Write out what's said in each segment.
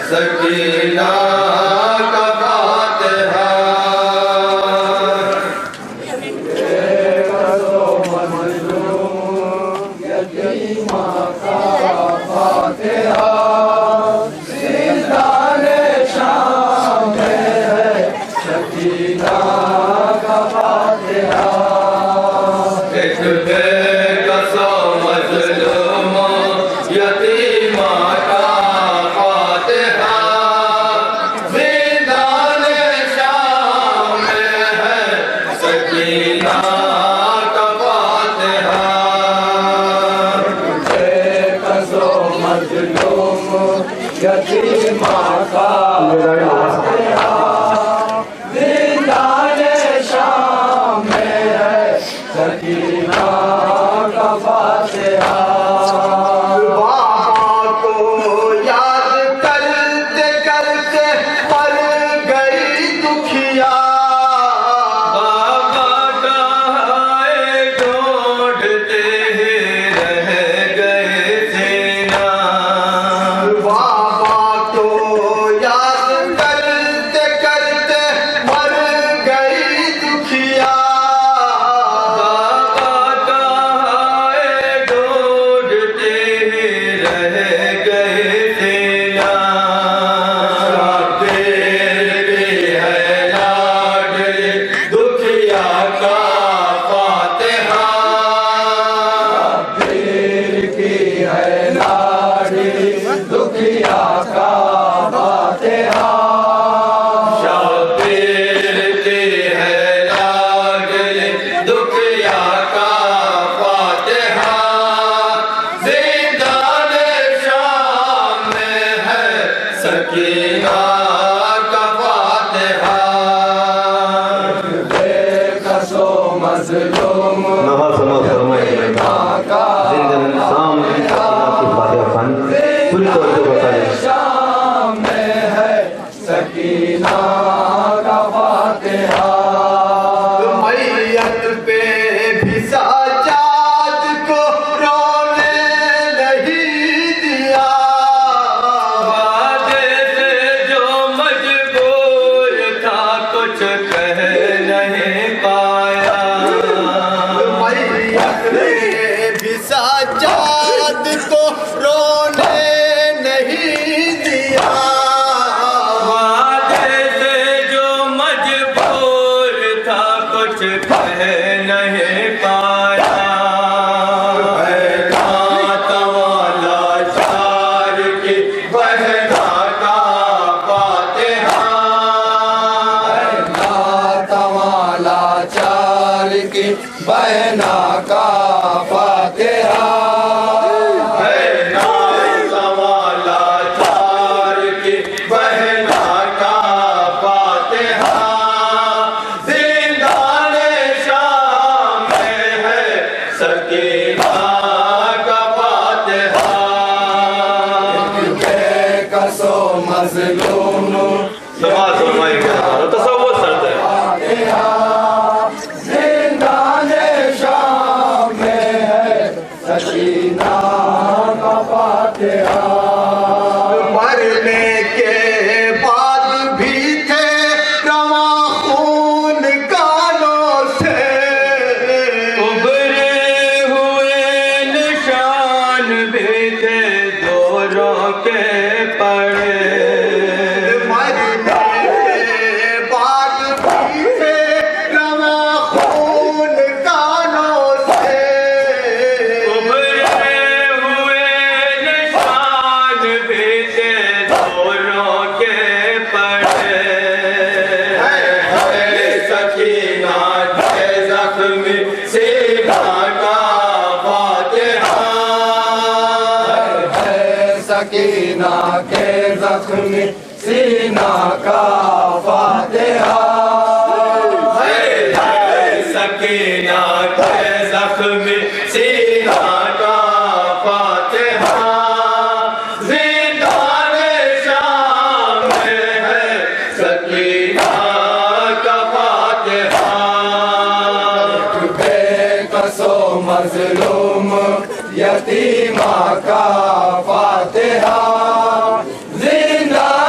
سکینہ کا فاتحہ سکینہ کے زخم سینہ کا فاتحہ سکینہ کے زخم سینہ کا فاتحہ زندان شام میں ہے سکینہ کا فاتحہ بے کس و مظلوم یتیمہ کا فاتحہ زندان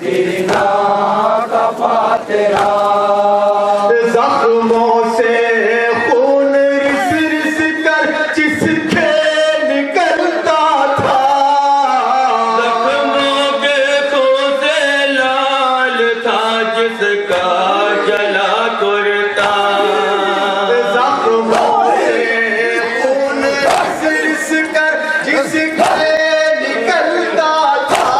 سکینہ کا فاتحہ زخموں سے خون رس رس کر جس کے نکلتا تھا زخموں کے خون سے لال تھا جس کا جلا کرتا زخموں سے خون رس رس کر جس کے نکلتا تھا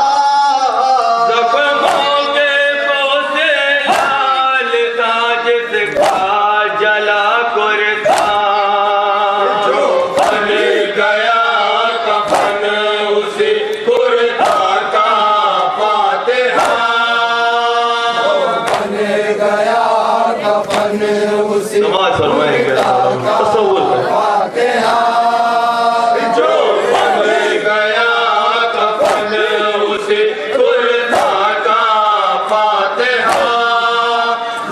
زخموں کے خون سے لال تھا جس کا جلا کرتا جو بن گیا کفن اسی کرتا کا فاتحہ بن گیا کفن اسی نماز فرمائیں گے تصور کریں فاتحہ جو بن گیا کفن اسی کرتا کا فاتحہ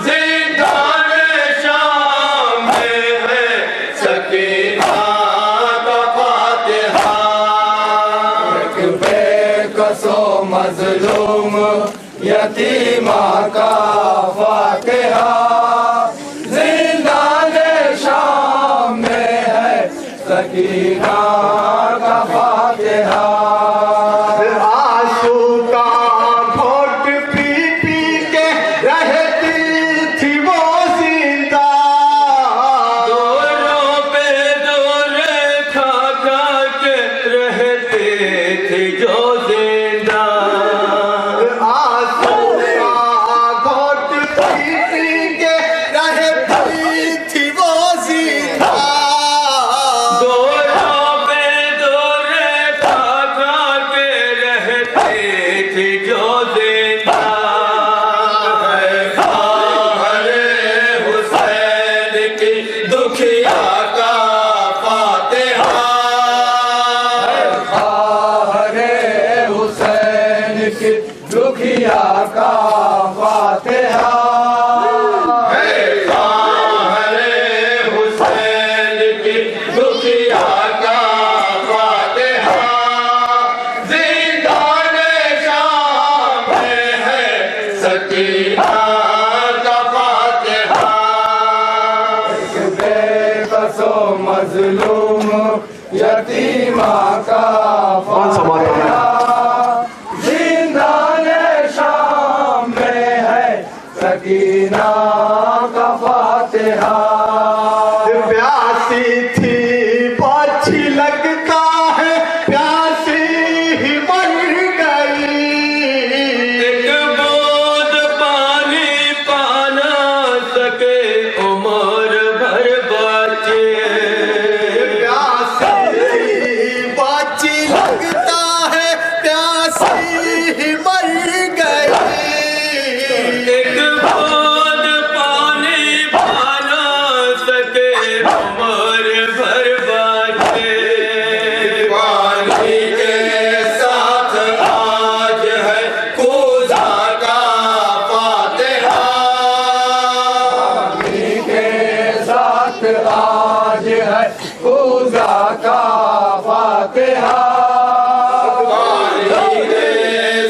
زندان شام میں ہے سکینہ کا فاتحہ ایک بے کسو مظلوم یتیمہ کا فاتحہ زندان شام میں ہے سکینہ کا فاتحہ آنسو کا گھونٹ پی پی کے رہتی تھی وہ زندہ دوروں پہ دورے کھا کھا کے رہتے تھے جو زندہ آنسو کا گھونٹ پی پی کے رہتی تھی وہ زندہ دوروں پہ دورے کھا کھا کے رہتے تھے جو زندہ ہے خواہر حسین کی دکھیا کا فاتحہ خواہر حسین کی دکھیا کا فاتحہ ہے خواہر حسین کی دکھیا کا فاتحہ زندان شام میں ہے سکینہ کا فاتحہ بے کسو مظلوم یتیمہ کا فاتحہ زندان شام میں ہے سکینہ کا فاتحہ پیاسی تھی پاچھی لگتا ہے پیاسی ہی مر گئی ایک بوند پانی پانا سکے عمر بھر بچے پیاسی تھی پاچھی لگتا ہے پیاسی ہی مر گئی ایک بوند پانی پانا سکے عمر بھر بچے پانی کے ساتھ آج ہے کوزہ کا فاتحہ پانی کے ساتھ آج ہے کوزہ کا فاتحہ پانی کے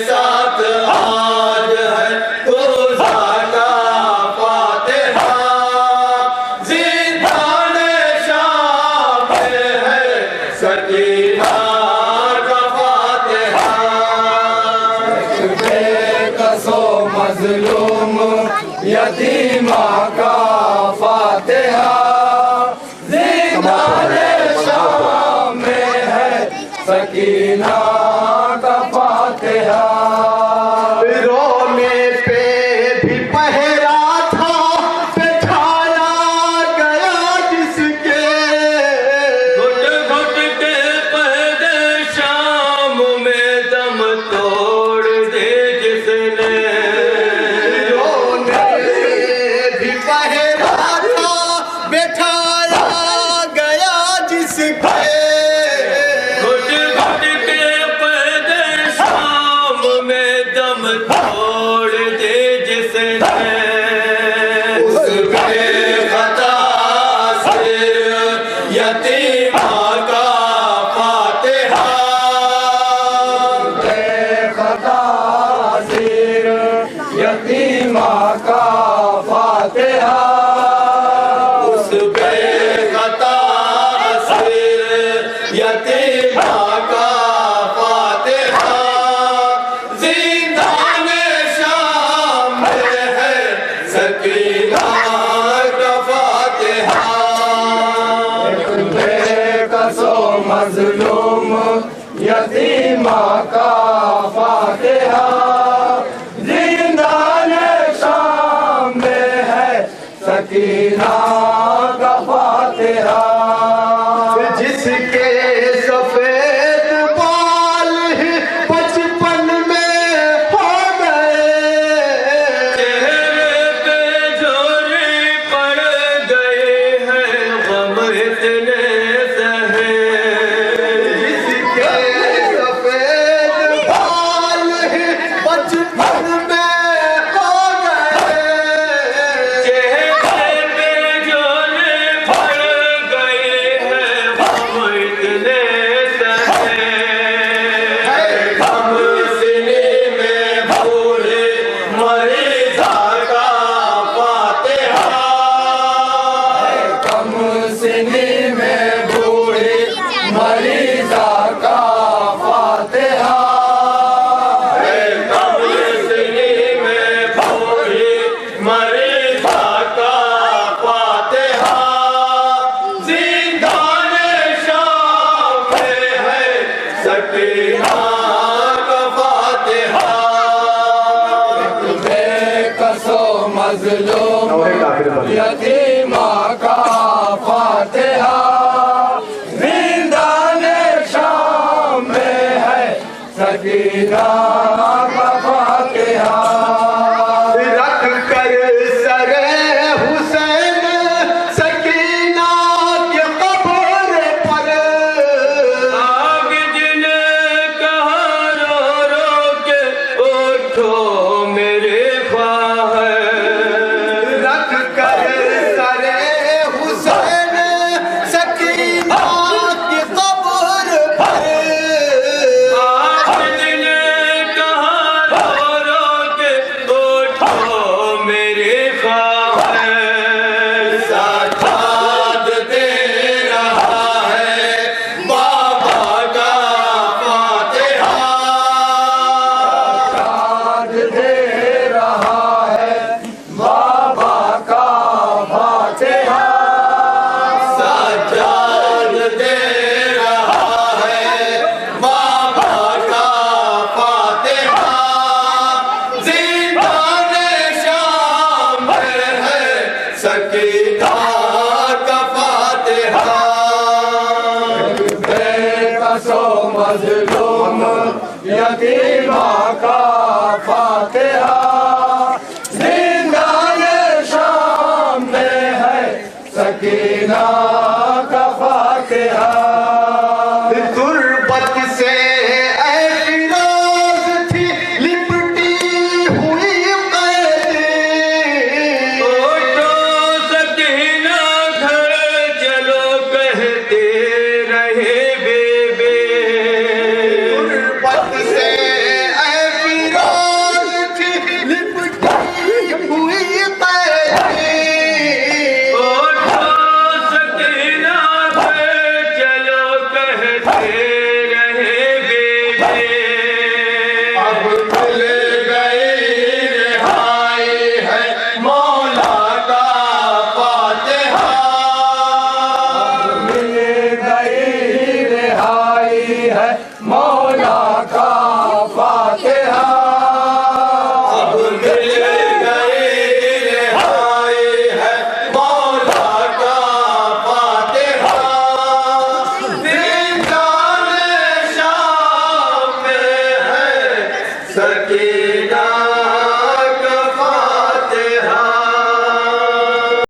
ساتھ آج ہے کوزہ کا فاتحہ زندان شام میں ہے سکینہ کا فاتحہ بے کسو مظلوم یتیمہ کا فاتحہ زندان شام میں ہے سکینہ کا فاتحہ رونے پہ بھی پہرا تھا بٹھایا گیا جس کے گھٹ گھٹ کے پردے شام میں دم توڑ دے جس نے رونے پہ بھی پہرا یتیمہ کا فاتحہ اس بے خطا اسیر یتیمہ کا فاتحہ زندان شام میں ہے سکینہ کا فاتحہ ایک بے کس و مظلوم یتیمہ کا فاتحہ زندان شام میں ہے سکینہ کا فاتحہ جس کے سفید بال بچپن میں ہو گئے چہرے پہ جھوری پڑ گئے ہیں غم اتنے سہے جس کے سفید بال بچپن میں ہو گئے چہرے پہ جھوری پڑ گئے ہیں غم اتنے سہے ہم سینے میں بھولے مریضہ کا فاتحہ کم سنی میں بوڑھی مریضہ کا فاتحہ ہم سینے میں بھولے مریضہ کا فاتحہ زندان شام میں ہے سکینہ کا فاتحہ بے کس و مظلوم یتیمہ کا فاتحہ زندان شام میں ہے سکینہ کا فاتحہ رکھ کر سر حسین سکینہ کی قبر پر آگ جن کہا رو رو کے اٹھو میرے خواہر رکھ کر سر حسین سکینہ کی قبر پر آگ جن کہا رو رو کے اٹھو میرے خواہر سجاد دے رہا ہے بابا کا فاتحہ یاد دے رہا ہے بابا کا فاتحہ سجاد دے رہا ہے بابا کا فاتحہ زندان شام میں ہے سکینہ کا فاتحہ بے کس و مظلوم یتیمہ کا فاتحہ